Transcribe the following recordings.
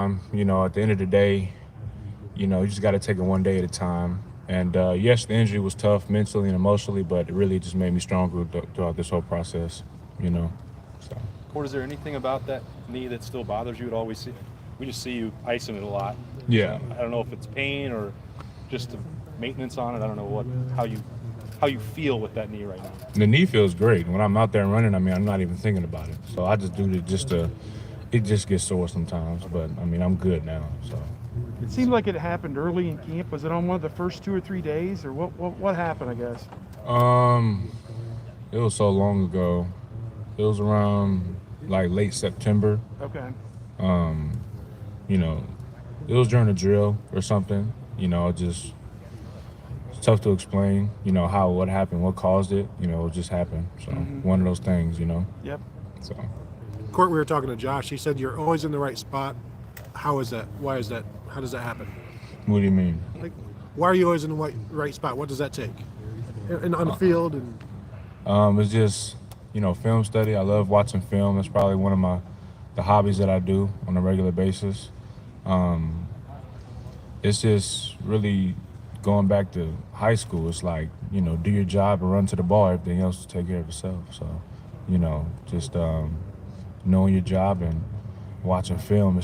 time. At the end of the day, you just got to take it one day at a time. And yes, the injury was tough mentally and emotionally, but it really just made me stronger throughout this whole process. So Kourt, is there anything about that knee that still bothers you? We just see you icing it a lot. yeah, I don't know if it's pain or just the maintenance on it. I don't know how you feel with that knee right now. the knee feels great when I'm out there running. I mean, I'm not even thinking about it. So I just do it just to. It just gets sore sometimes, but I mean, I'm good now. So. It seemed like it happened early in camp. Was it on one of the first 2 or 3 days, or what happened, I guess? It was so long ago. It was around like late September. Okay. You know, it was during a drill or something. Just it's tough to explain. What happened, what caused it. It just happened. So one of those things. Yep. So Kourt, we were talking to Josh. He said you're always in the right spot. How is that? Why is that? How does that happen? what do you mean? Like, why are you always in the right spot? What does that take? And on the field and It's just film study. I love watching film. That's probably one of the hobbies that I do on a regular basis. It's just really going back to high school. It's like do your job and run to the ball. Everything else will take care of itself. So just knowing your job and watching film.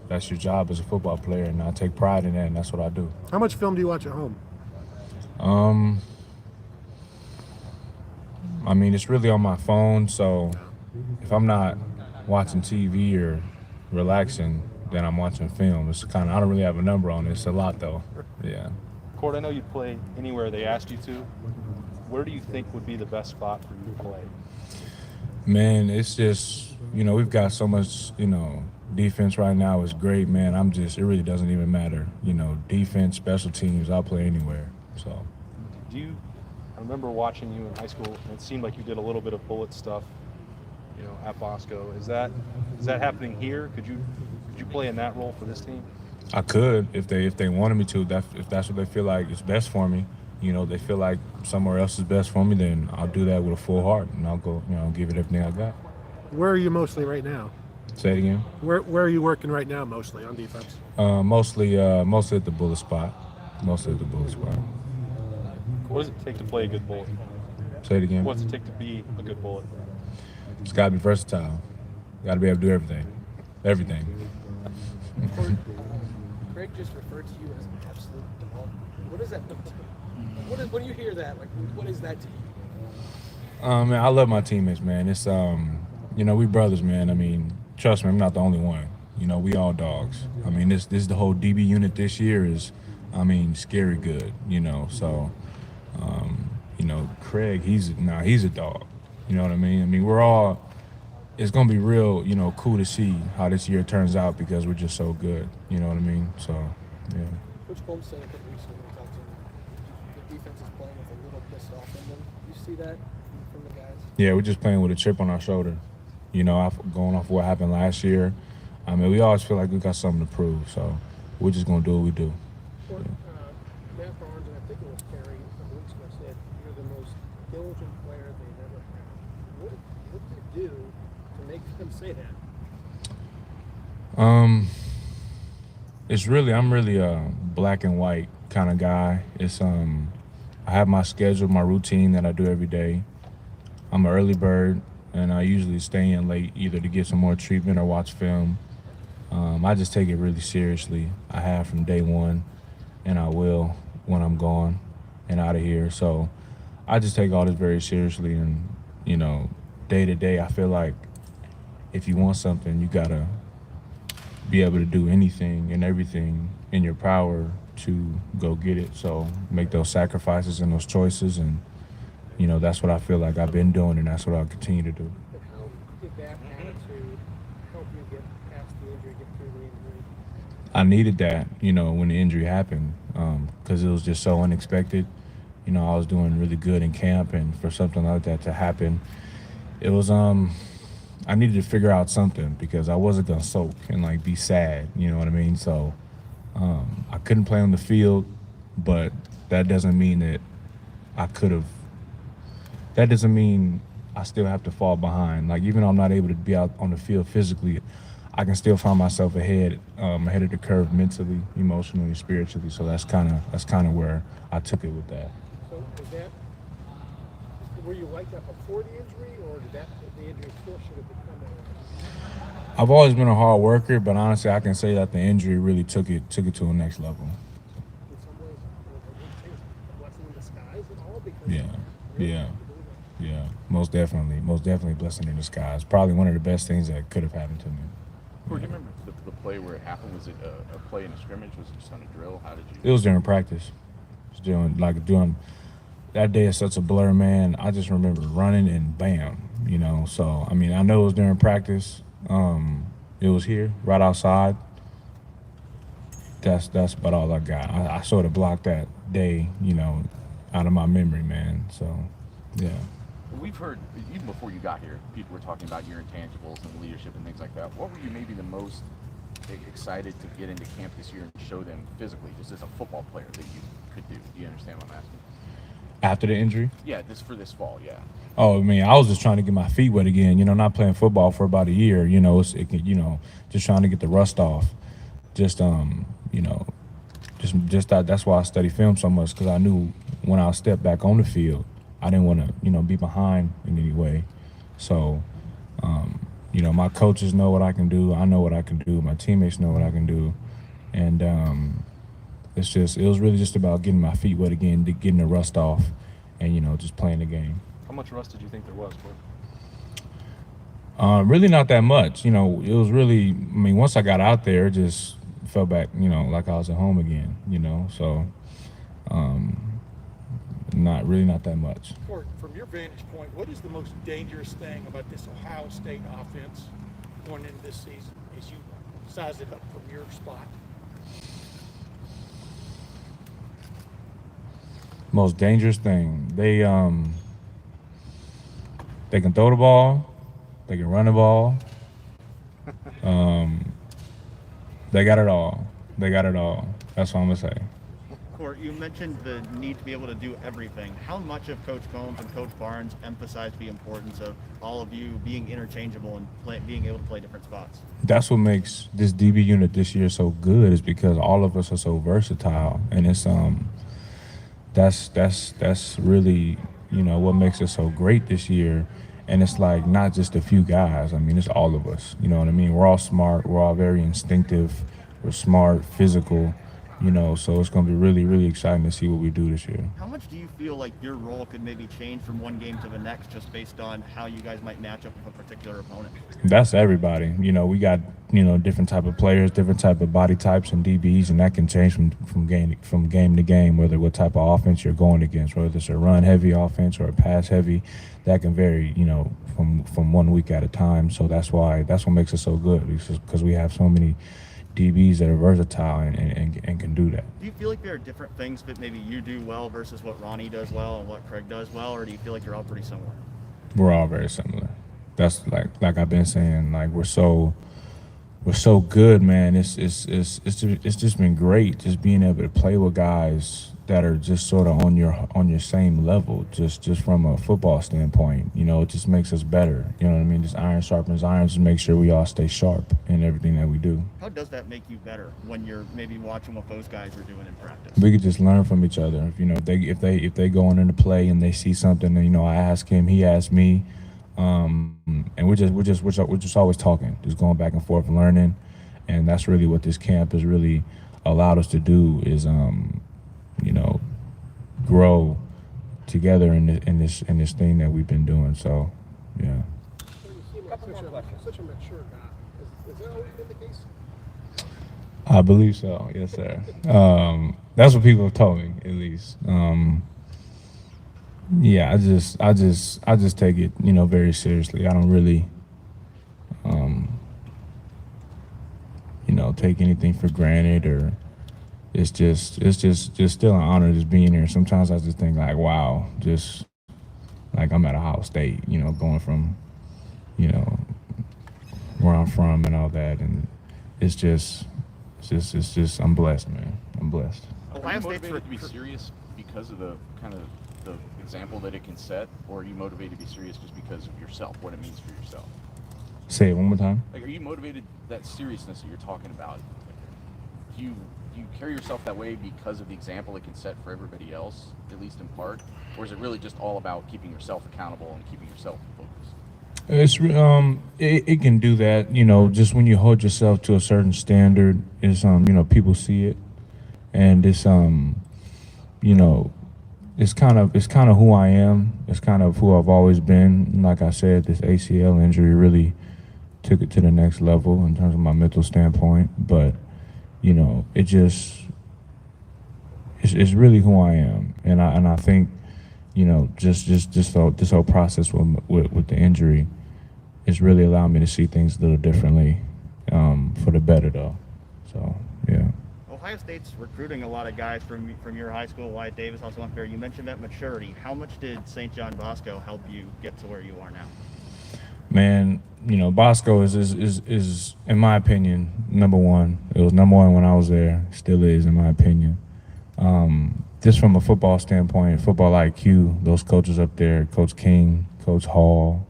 That's your job as a football player, and I take pride in that, and that's what I do. how much film do you watch at home? I mean, it's really on my phone, so if I'm not watching TV or relaxing, then I'm watching film. I don't really have a number on it. It's a lot, though. Yeah. Kourt, I know you'd play anywhere they asked you to. Where do you think would be the best spot for you to play? Man, it's just, we've got so much, defense right now is great, man. It really doesn't even matter. Defense, special teams, I'll play anywhere. So. I remember watching you in high school, and it seemed like you did a little bit of bullet stuff, at Bosco. Is that happening here? Could you play in that role for this team? I could if they wanted me to. If that's what they feel like is best for me. They feel like somewhere else is best for me, then I'll do that with a full heart, and I'll go, give it everything I got. Where are you mostly right now? Say it again. Where are you working right now mostly on defense? Mostly at the bullet spot. Mostly at the bullet spot. What does it take to play a good bullet? Say it again. What does it take to be a good bullet? It's got to be versatile. Got to be able to do everything. Everything. Craig just referred to you as an absolute dog. What does that mean to you? When you hear that, what is that to you? Man, I love my teammates, man. It's we brothers, man. I mean, trust me, I'm not the only one. We all dogs. I mean, this the whole DB unit this year is, scary good. So, Craig, he's a dog. You know what I mean? I mean, we're all. It's gonna be real, cool to see how this year turns out because we're just so good. You know what I mean? So, yeah. Coach Holmes said a couple weeks ago when we talked to him, the defense is playing with a little pissed off in them. You see that from the guys? Yeah, we're just playing with a chip on our shoulder. Going off what happened last year. I mean, we always feel like we got something to prove, so we're just gonna do what we do. Or, Matt Barnes and I think it was Terry a couple weeks ago said you're the most diligent player they've ever had. What do you do to make them say that? I'm really a black and white kind of guy. I have my schedule, my routine that I do every day. I'm an early bird, and I usually stay in late either to get some more treatment or watch film. I just take it really seriously. I have from day one, and I will when I'm gone and out of here. So I just take all this very seriously, and day to day, I feel like if you want something, you gotta be able to do anything and everything in your power to go get it. So make those sacrifices and those choices, and that's what I feel like I've been doing, and that's what I'll continue to do. But how did that attitude help you get past the injury, get through the injury? I needed that, when the injury happened, because it was just so unexpected. I was doing really good in camp, and for something like that to happen, it was I needed to figure out something because I wasn't gonna soak and be sad. You know what I mean? So I couldn't play on the field, but that doesn't mean that I could have. That doesn't mean I still have to fall behind. Even though I'm not able to be out on the field physically, I can still find myself ahead of the curve mentally, emotionally, spiritually. So that's kind of where I took it with that. So were you like that before the injury, or did the injury force you to become that way? I've always been a hard worker, but honestly, I can say that the injury really took it to the next level. In some ways, I wouldn't say it's a blessing in disguise at all, because Yeah, you're yeah. able to do that. Yeah, most definitely blessing in disguise. Probably one of the best things that could have happened to me. Kourt, do you remember the play where it happened? Was it a play in a scrimmage? Was it just on a drill? How did you? It was during practice. It was doing that day is such a blur, man. I just remember running and bam, So I mean, I know it was during practice. It was here, right outside. That's about all I got. I sort of blocked that day, out of my memory, man. So, yeah. We've heard, even before you got here, people were talking about your intangibles and leadership and things like that. What were you maybe the most excited to get into camp this year and show them physically, just as a football player, that you could do? Do you understand what I'm asking? After the injury? Yeah, for this fall, yeah. Oh, I mean, I was just trying to get my feet wet again. Not playing football for about a year. Just trying to get the rust off. Just that's why I study film so much, because I knew when I stepped back on the field, I didn't want to, be behind in any way. So, my coaches know what I can do. I know what I can do. My teammates know what I can do. And it was really just about getting my feet wet again, getting the rust off, and, just playing the game. How much rust did you think there was, Kourt? Really not that much. It was really, once I got out there, it just felt back, like I was at home again, So, not that much. Kourt, from your vantage point, what is the most dangerous thing about this Ohio State offense going into this season as you size it up from your spot? Most dangerous thing. They can throw the ball, they can run the ball. They got it all. That's what I'm gonna say. Kourt, you mentioned the need to be able to do everything. How much of Coach Combs and Coach Barnes emphasized the importance of all of you being interchangeable and being able to play different spots? That's what makes this DB unit this year so good, is because all of us are so versatile, and it's that's really what makes it so great this year. And it's like not just a few guys. It's all of us. You know what I mean? We're all smart. We're all very instinctive. We're smart, physical. So it's going to be really, really exciting to see what we do this year. How much do you feel like your role could maybe change from one game to the next, just based on how you guys might match up with a particular opponent? That's everybody. We got different type of players, different type of body types and DBs, and that can change from game to game, whether what type of offense you're going against, whether it's a run heavy offense or a pass heavy. That can vary, from 1 week at a time. So that's what makes it so good, because we have so many DBs that are versatile and can do that. Do you feel like there are different things that maybe you do well versus what Ronnie does well and what Craig does well, or do you feel like you're all pretty similar? We're all very similar. That's like I've been saying, like we're so good, man. It's just been great, just being able to play with guys that are just sort of on your same level, just from a football standpoint. It just makes us better. You know what I mean? Just iron sharpens iron, just make sure we all stay sharp in everything that we do. How does that make you better when you're maybe watching what those guys are doing in practice? We could just learn from each other. If they going into play and they see something, and I ask him, he asks me, and we're just always talking, just going back and forth, learning, and that's really what this camp has really allowed us to do, is grow together in this thing that we've been doing. So, yeah. So you seem like such a mature guy. Has that always been the case? I believe so. Yes, sir. That's what people have told me, at least. Yeah, I just take it, very seriously. I don't really, take anything for granted, or it's just still an honor just being here. Sometimes I just think like, wow, just like I'm at Ohio State, going from, where I'm from and all that, and it's just I'm blessed, man. I'm blessed. Are you motivated to be serious because of the kind of the example that it can set, or are you motivated to be serious just because of yourself, what it means for yourself? Say it one more time. Like, are you motivated, that seriousness that you're talking about? Do you carry yourself that way because of the example it can set for everybody else, at least in part? Or is it really just all about keeping yourself accountable and keeping yourself focused? It can do that, just when you hold yourself to a certain standard, people see it, and it's it's kind of who I am. It's kind of who I've always been. Like I said, this ACL injury really took it to the next level in terms of my mental standpoint. But it's really who I am, and I think just this whole process with the injury, it's really allowed me to see things a little differently, for the better though. So yeah. Ohio State's recruiting a lot of guys from your high school. Wyatt Davis also went there. You mentioned that maturity. How much did St. John Bosco help you get to where you are now? Man, Bosco is in my opinion number one. It was number one when I was there. Still is, in my opinion. Just from a football standpoint, football IQ, those coaches up there, Coach King, Coach Hall,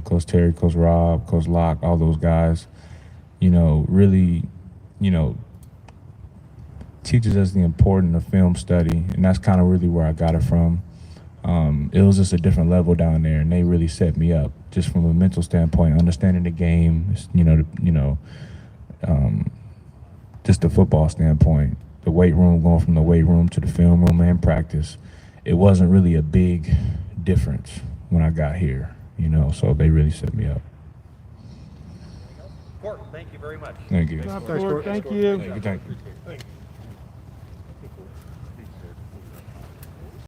Coach Terry, Coach Rob, Coach Locke, all those guys, really, teaches us the importance of film study, and that's kind of really where I got it from. It was just a different level down there, and they really set me up just from a mental standpoint, understanding the game, just the football standpoint, the weight room, going from the weight room to the film room and practice. It wasn't really a big difference when I got here, so they really set me up. Kourt, thank you very much. Thank you. Good job, Thanks, Kourt. Kourt. Thank you. Thank you. Thank you.